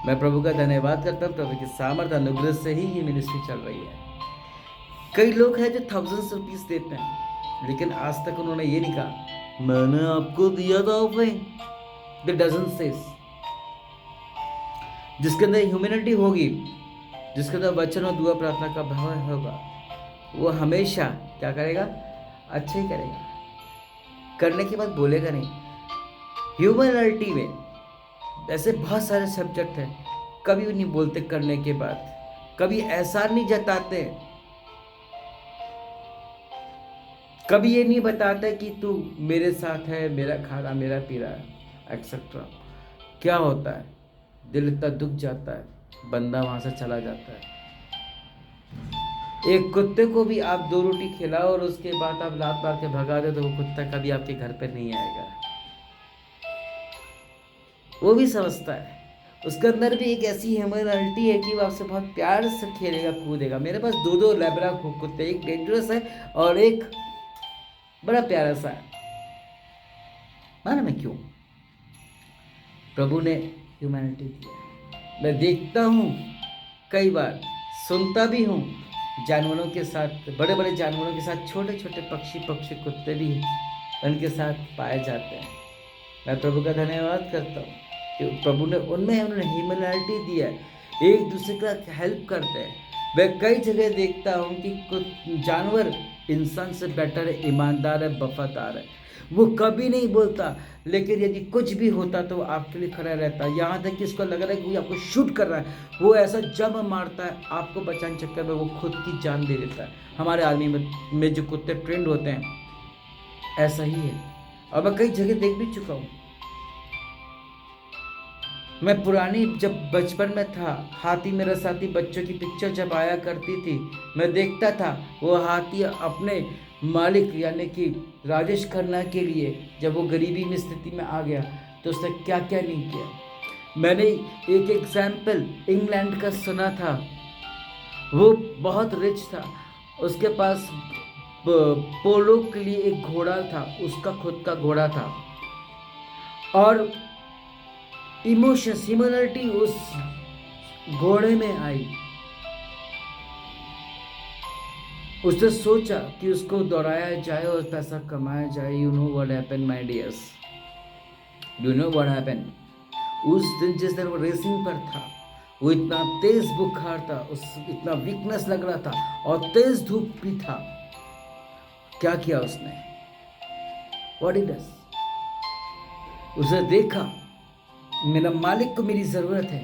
मैं प्रभु का धन्यवाद करता हूँ, प्रभु के सामर्थ्य अनुग्रह से ही ये मिनिस्ट्री चल रही है। कई लोग हैं जो थाउजेंड्स रुपीस देते हैं, लेकिन आज तक उन्होंने ये नहीं कहा मैंने आपको दिया था ऑफरिंग। The doesn't says. जिसके अंदर ह्यूमैनिटी होगी, जिसके अंदर वचन और दुआ प्रार्थना का भाव होगा, वो हमेशा क्या करेगा? अच्छा ही करेगा। करने के बाद बोलेगा नहीं। ह्यूमैनिटी में ऐसे बहुत सारे सब्जेक्ट हैं, कभी भी नहीं बोलते करने के बाद, कभी एहसान नहीं जताते, कभी ये नहीं बताते कि तू मेरे साथ है, मेरा खाना मेरा पी रहा है एक्सेट्रा। क्या होता है? दिल इतना दुख जाता है, बंदा वहां से चला जाता है। एक कुत्ते को भी आप 2 रोटी खिलाओ और उसके बाद आप लात मार के भगा दो, तो वो कुत्ता कभी आपके घर पे नहीं आएगा। वो भी समझता है, उसके अंदर भी एक ऐसी ह्यूमैनिटी है कि वो आपसे बहुत प्यार से खेलेगा, कूदेगा। मेरे पास 2 लैब्रा कुत्ते, एक डेंजरस है और एक बड़ा प्यारा सा है। माना मैं क्यों? प्रभु ने ह्यूमैनिटी दिया। मैं देखता हूँ, कई बार सुनता भी हूँ, जानवरों के साथ, बड़े बड़े जानवरों के साथ छोटे छोटे पक्षी कुत्ते भी उनके साथ पाए जाते हैं। मैं प्रभु का धन्यवाद करता हूँ कि प्रभु ने उन्होंने ह्यूमैनिटी दिया, एक दूसरे का हेल्प करते हैं। मैं कई जगह देखता हूँ कि जानवर इंसान से बेटर है, ईमानदार है, वफादार है। वो कभी नहीं बोलता, लेकिन यदि कुछ भी होता तो वो आपके लिए खड़ा रहता। यहाँ तक कि उसको लग रहा है कि कोई आपको शूट कर रहा है, वो ऐसा जब मारता है आपको बचाने चक्कर में वो खुद की जान दे देता है। हमारे आर्मी में जो कुत्ते ट्रेंड होते हैं ऐसा ही है, और मैं कई जगह देख भी चुका हूँ। मैं पुरानी जब बचपन में था, हाथी मेरा साथी बच्चों की पिक्चर जब आया करती थी, मैं देखता था वो हाथी अपने मालिक यानी कि राजेश खन्ना के लिए जब वो गरीबी में स्थिति में आ गया तो उसने क्या क्या नहीं किया। मैंने एक एग्जाम्पल इंग्लैंड का सुना था। वो बहुत रिच था, उसके पास पोलो के लिए एक घोड़ा था, उसका खुद का घोड़ा था, और इमोशंस ह्यूमैनिटी उस घोड़े में आई। उसने सोचा कि उसको दौड़ाया जाए और पैसा कमाया जाए। You know what happened my dears, you know what happened. उस दिन जिस दिन वो रेसिंग पर था, वो इतना तेज बुखार था, उस इतना वीकनेस लग रहा था और तेज धूप भी था। क्या किया उसने? व्हाट ही डज, उसने देखा मेरा मालिक को मेरी जरूरत है,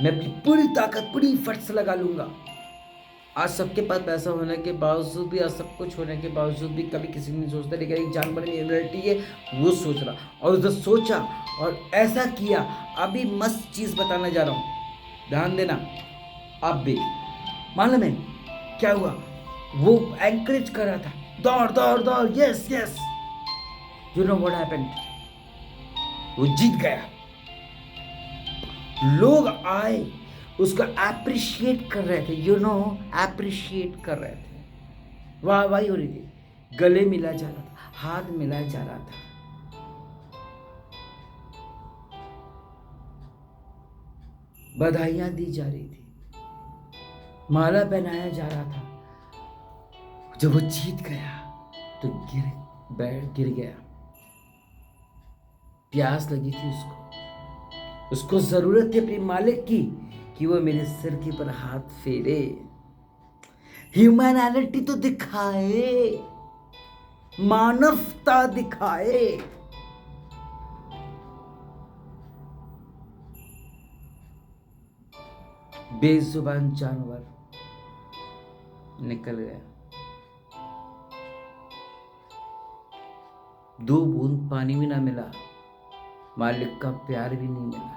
मैं अपनी पूरी ताकत पूरी फट लगा लूंगा। आज सबके पास पैसा होने के बावजूद भी, आज सब कुछ होने के बावजूद भी कभी किसी नहीं सोचता, लेकिन एक जानवर में इम्यूनिटी है वो सोच रहा, और उसने सोचा और ऐसा किया। अभी मस्त चीज बताने जा रहा हूँ, ध्यान देना आप भी। मालूम है क्या हुआ? वो एंकरेज कर रहा था, दौड़ दौड़ दौड़, yes yes. You know what happened, वो जीत गया। लोग आए उसको अप्रिशिएट कर रहे थे, यू नो अप्रिशिएट कर रहे थे, वाह वाही हो रही थी, गले मिला जा रहा था, हाथ मिलाया जा रहा था, बधाइयां दी जा रही थी, माला पहनाया जा रहा था। जब वो जीत गया तो गिर गया। प्यास लगी थी उसको जरूरत थी अपने मालिक की कि वो मेरे सिर के ऊपर हाथ फेरे, ह्यूमैनिटी तो दिखाए, मानवता दिखाए। बेजुबान जानवर निकल गया, 2 बूंद पानी भी ना मिला, मालिक का प्यार भी नहीं मिला।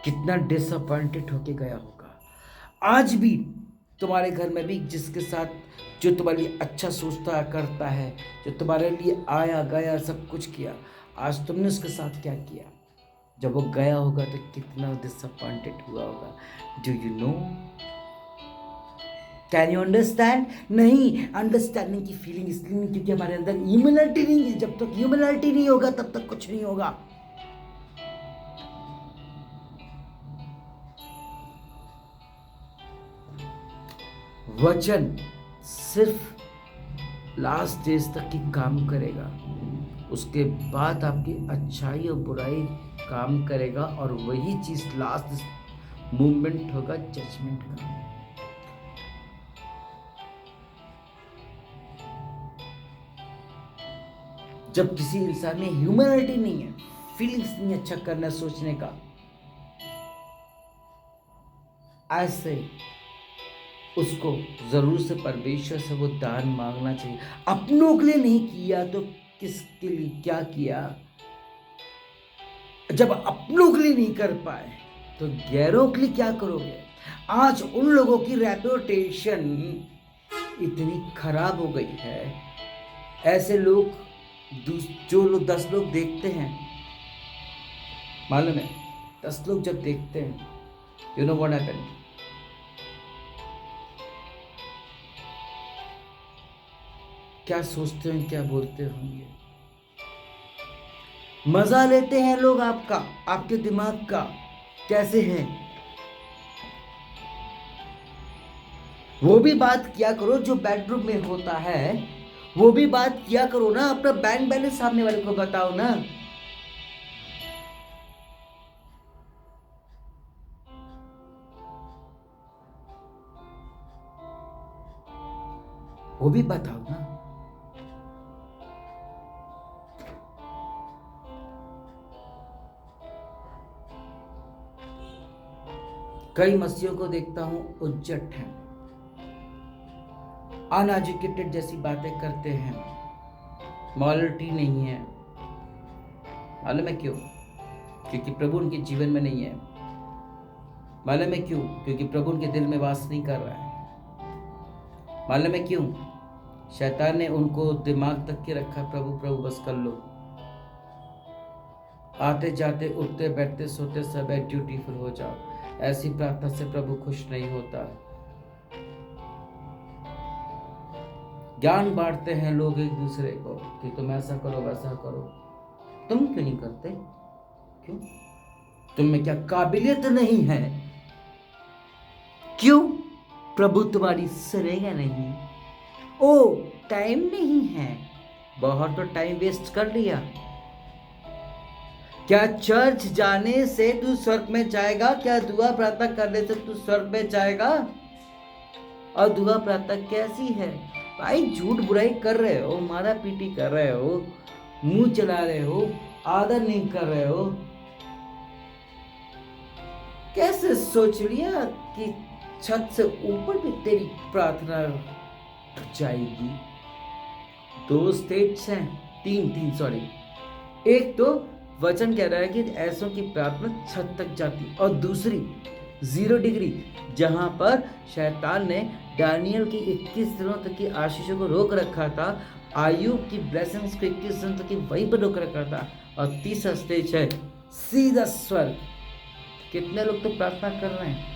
कितना डिसअपॉइंटेड होके गया होगा। आज भी तुम्हारे घर में भी जिसके साथ जो तुम्हारे लिए अच्छा सोचता करता है, जो तुम्हारे लिए आया गया सब कुछ किया, आज तुमने उसके साथ क्या किया? जब वो गया होगा तो कितना डिसअपॉइंटेड हुआ होगा। Do you know? Can you understand? नहीं, अंडरस्टैंडिंग की फीलिंग इसलिए नहीं क्योंकि हमारे अंदर ह्यूमैनिटी नहीं है। जब तक ह्यूमैनिटी नहीं होगा तब तक कुछ नहीं होगा। वचन सिर्फ लास्ट स्टेज तक ही काम करेगा, उसके बाद आपकी अच्छाई और बुराई काम करेगा, और वही चीज लास्ट मूवमेंट होगा जजमेंट का। जब किसी इंसान में ह्यूमैनिटी नहीं है, फीलिंग्स नहीं अच्छा करना सोचने का, ऐसे उसको जरूर से परमेश्वर से वो दान मांगना चाहिए। अपनों के लिए नहीं किया तो किसके लिए क्या किया? जब अपनों के लिए नहीं कर पाए तो गैरों के लिए क्या करोगे? आज उन लोगों की रेपुटेशन इतनी खराब हो गई है, ऐसे लोग जो लोग 10 लोग देखते हैं, मालूम है 10 लोग जब देखते हैं, यू नो व्हाट हैपेंड, क्या सोचते हैं क्या बोलते होंगे? मजा लेते हैं लोग आपका, आपके दिमाग का कैसे है। वो भी बात किया करो जो बेडरूम में होता है, वो भी बात किया करो ना, अपना बैंक बैलेंस सामने वाले को बताओ ना। वो भी बताओ ना। कई मसीहों को देखता हूं उज्जट हैं, अनएजुकेटेड जैसी बातें करते हैं, मॉरलिटी नहीं है। मालूम है क्यों? क्योंकि प्रभु उनके जीवन में नहीं है। मालूम है क्यों? क्योंकि प्रभु उनके दिल में वास नहीं कर रहा है। मालूम है क्यों? शैतान ने उनको दिमाग तक के रखा, प्रभु प्रभु बस कर लो। आते जाते उठते बैठते सोते समय ड्यूटीफुल हो जाओ। ऐसी प्रार्थना से प्रभु खुश नहीं होता। ज्ञान बांटते हैं लोग एक दूसरे को कि तुम ऐसा करो वैसा करो। तुम क्यों नहीं करते? क्यों? तुम में क्या काबिलियत नहीं है? क्यों? प्रभु तुम्हारी सुनेगा नहीं। ओ टाइम नहीं है। बहुत तो टाइम वेस्ट कर लिया। क्या चर्च जाने से तू स्वर्ग में जाएगा? क्या दुआ प्रार्थना करने से तू स्वर्ग में जाएगा? और दुआ प्रार्थना कैसी है भाई? झूठ बुराई कर रहे हो, मारा पीटी कर रहे हो, मुंह चला रहे हो, आदर नहीं कर रहे हो। कैसे सोच लिया कि छत से ऊपर भी तेरी प्रार्थना जाएगी? 2 स्टेट्स हैं, तीन सॉरी। एक तो वचन कह रहा है कि ऐसों की प्रार्थना छत तक जाती, और दूसरी 0 डिग्री, जहां पर शैतान ने दानियल की 21 दिनों तक की आशीषों को रोक रखा था, आयुब की ब्लेसिंग्स को 21 दिनों तक की वहीं पर रोक रखा था। और तीसरा स्टेज है सीधा स्वर्ग। कितने लोग तो प्रार्थना कर रहे हैं।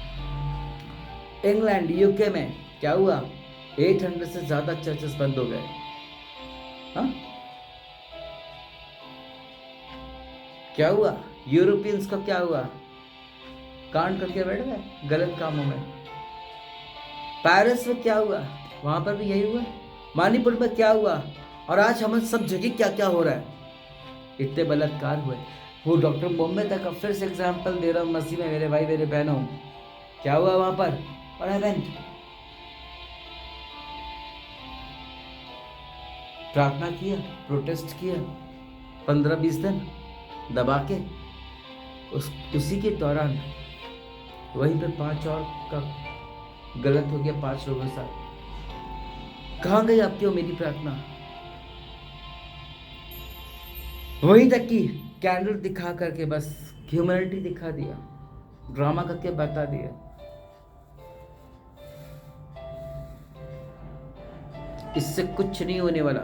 इंग्लैंड यूके में क्या हुआ? 800 से ज्यादा चर्चेस बंद हो गए। हाँ, क्या हुआ? यूरोपियंस का क्या हुआ? कांड करके बैठ गए गलत कामों में। पेरिस में क्या हुआ? वहां पर भी यही हुआ। मणिपुर में क्या हुआ? और आज हमें सब जगह क्या क्या हो रहा है। इतने बलात्कार हुए। वो डॉक्टर बॉम्बे तक का फिर से एग्जाम्पल दे रहा हूँ मसीह में मेरे भाई मेरे बहनों। क्या हुआ वहां पर? और इवेंट प्रार्थना किया, प्रोटेस्ट किया 15-20 दिन दबा के। उसी के दौरान वहीं पे 5 और का गलत हो गया, 5 लोगों के साथ। कहाँ गई आपकी और मेरी प्रार्थना? वहीं तक कि कैंडल दिखा करके बस ह्यूमैनिटी दिखा दिया, ड्रामा करके बता दिया। इससे कुछ नहीं होने वाला।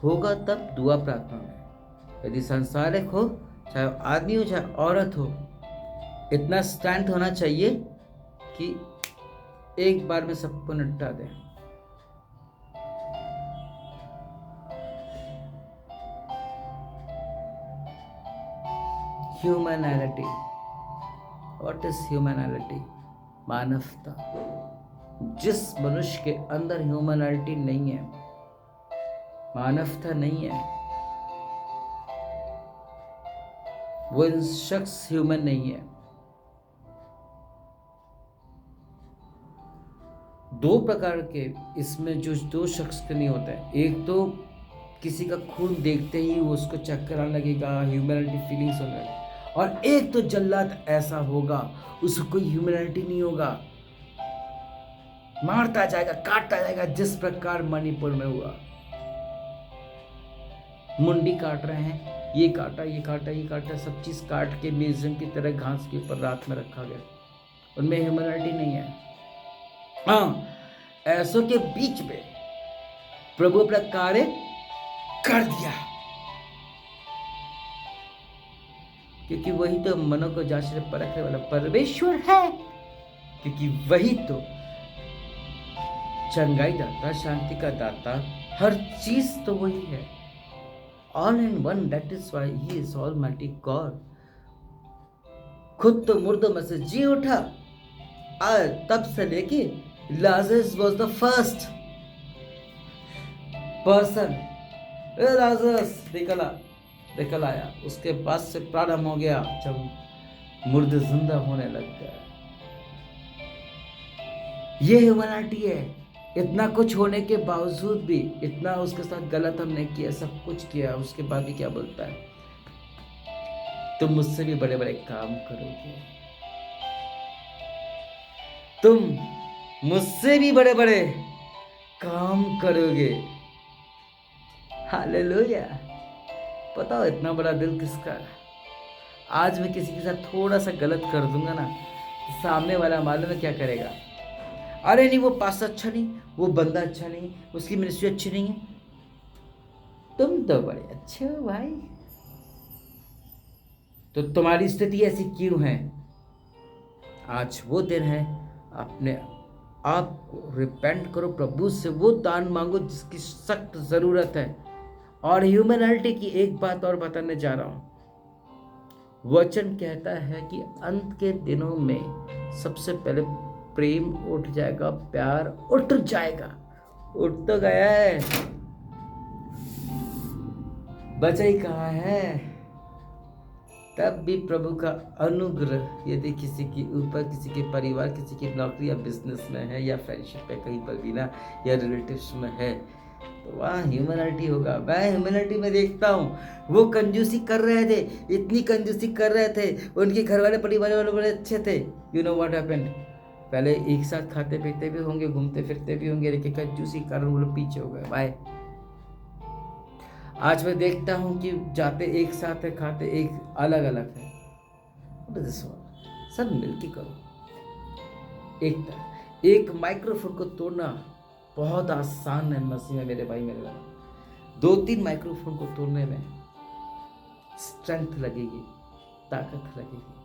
होगा तब दुआ प्रार्थना में। यदि सांसारिक हो, चाहे आदमी हो चाहे औरत हो, इतना स्टैंड होना चाहिए कि एक बार में सबको निपटा दे। ह्यूमैनिटी। What is humanity? मानवता। जिस मनुष्य के अंदर ह्यूमैनिटी नहीं है, मानवता नहीं है, वो शख्स ह्यूमन नहीं है। 2 प्रकार के इसमें जो 2 शख्स के नहीं होता है। एक तो किसी का खून देखते ही वो उसको चक्कर आने लगेगा, ह्यूमैनिटी फीलिंग्स होने लगेगी। और एक तो जल्लाद ऐसा होगा, उसको कोई ह्यूमैनिटी नहीं होगा, मारता जाएगा, काटता जाएगा, जिस प्रकार मणिपुर में हुआ। मुंडी काट रहे हैं, ये काटा ये काटा ये काटा, सब चीज काट के म्यूजियम की तरह घास के ऊपर रात में रखा गया। उनमें ह्यूमैनिटी नहीं है। हाँ, ऐसों के बीच में प्रभु अपना कार्य कर दिया, क्योंकि वही तो मनों को जांचने परखने वाला परमेश्वर है। क्योंकि वही तो चंगाई दाता, शांति का दाता, हर चीज तो वही है। All in one, that is why he is almighty God. खुद तो मुर्दों में से जी उठा, और तब से लेके Lazarus was the first person. Lazarus निकल आया, उसके बाद से प्रारंभ हो गया जब मुर्दे जिंदा होने लग गए। ये ह्यूमैनिटी है। इतना कुछ होने के बावजूद भी, इतना उसके साथ गलत हमने किया, सब कुछ किया, उसके बाद भी क्या बोलता है, तुम मुझसे भी बड़े बड़े काम करोगे, तुम मुझसे भी बड़े बड़े काम करोगे। हालेलुया। पता हो इतना बड़ा दिल किसका है? आज मैं किसी के साथ थोड़ा सा गलत कर दूंगा ना, तो सामने वाला मालूम है क्या करेगा, अरे नहीं वो पास अच्छा नहीं, वो बंदा अच्छा नहीं, उसकी मिनिस्ट्री अच्छी नहीं है। तुम तो बड़े अच्छे हो भाई, तो तुम्हारी स्थिति ऐसी क्यों है? आज वो दिन है, अपने आप रिपेंट करो, प्रभु से वो दान मांगो जिसकी सख्त जरूरत है। और ह्यूमैनिटी की एक बात और बताने जा रहा हूं। वचन कहता है कि अंत के दिनों में सबसे पहले प्रेम उठ जाएगा, प्यार उठ जाएगा। उठ तो गया है, बचा ही कहाँ है? तब भी प्रभु का अनुग्रह यदि किसी के ऊपर, किसी के परिवार, किसी की नौकरी या बिजनेस में है, या फ्रेंडशिप है कहीं पर भी ना, या रिलेटिव्स में है, तो वहाँ ह्यूमैनिटी होगा। मैं ह्यूमैनिटी में देखता हूँ, वो कंजूसी कर रहे थे, इतनी कंजूसी कर रहे थे, उनके घर वाले परिवार वाले बड़े अच्छे थे। यू नो व्हाट हैपेंड, पहले एक साथ खाते पीते भी होंगे, घूमते फिरते भी होंगे, लेकिन कंजूसी कारण वो लोग पीछे हो गए। बाय। आज मैं देखता हूँ कि जाते एक साथ है, खाते एक अलग अलग है। सब मिलके करो। एक माइक्रोफोन को तोड़ना बहुत आसान है मसीह में मेरे भाई मेरे बहन। 2-3 माइक्रोफोन को तोड़ने में स्ट्रेंथ लगेगी, ताकत लगेगी।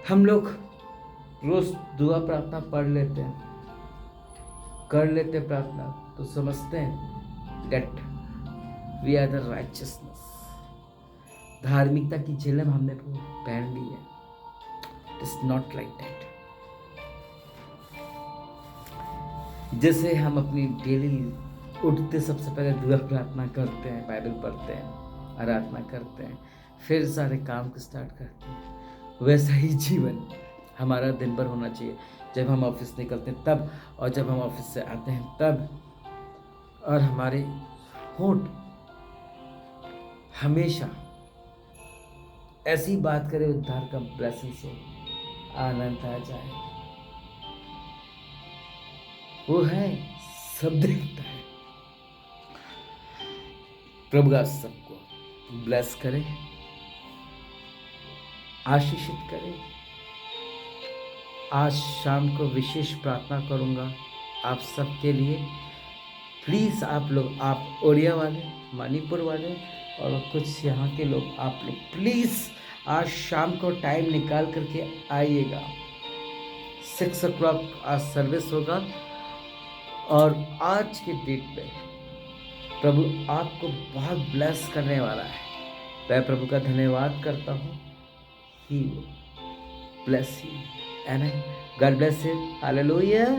हम लोग रोज दुआ प्रार्थना पढ़ लेते हैं, कर लेते प्रार्थना, तो समझते हैं that we are the righteousness, धार्मिकता की झिलम हमने पहन ली है। It is not like that। जैसे हम अपनी डेली उठते सबसे पहले दुआ प्रार्थना करते हैं, बाइबल पढ़ते हैं, आराधना करते हैं, फिर सारे काम को स्टार्ट करते हैं, वैसा ही जीवन हमारा दिन भर होना चाहिए। जब हम ऑफिस निकलते हैं तब, और जब हम ऑफिस से आते हैं तब, और हमारे होंठ हमेशा ऐसी बात करें, उद्धार का ब्लेसिंग्स हो, आनंद आ जाए। वो है, सब देखता है। प्रभु आप सबको ब्लेस करे, आशीषित करे। आज शाम को विशेष प्रार्थना करूंगा आप सबके लिए। प्लीज़ आप लोग, आप ओडिया वाले, मणिपुर वाले और कुछ यहाँ के लोग, आप लोग प्लीज़ आज शाम को टाइम निकाल करके आइएगा। 6 o'clock आज सर्विस होगा। और आज के डेट पे प्रभु आपको बहुत ब्लेस करने वाला है। मैं प्रभु का धन्यवाद करता हूँ। He will bless you. Amen. God bless you. Hallelujah.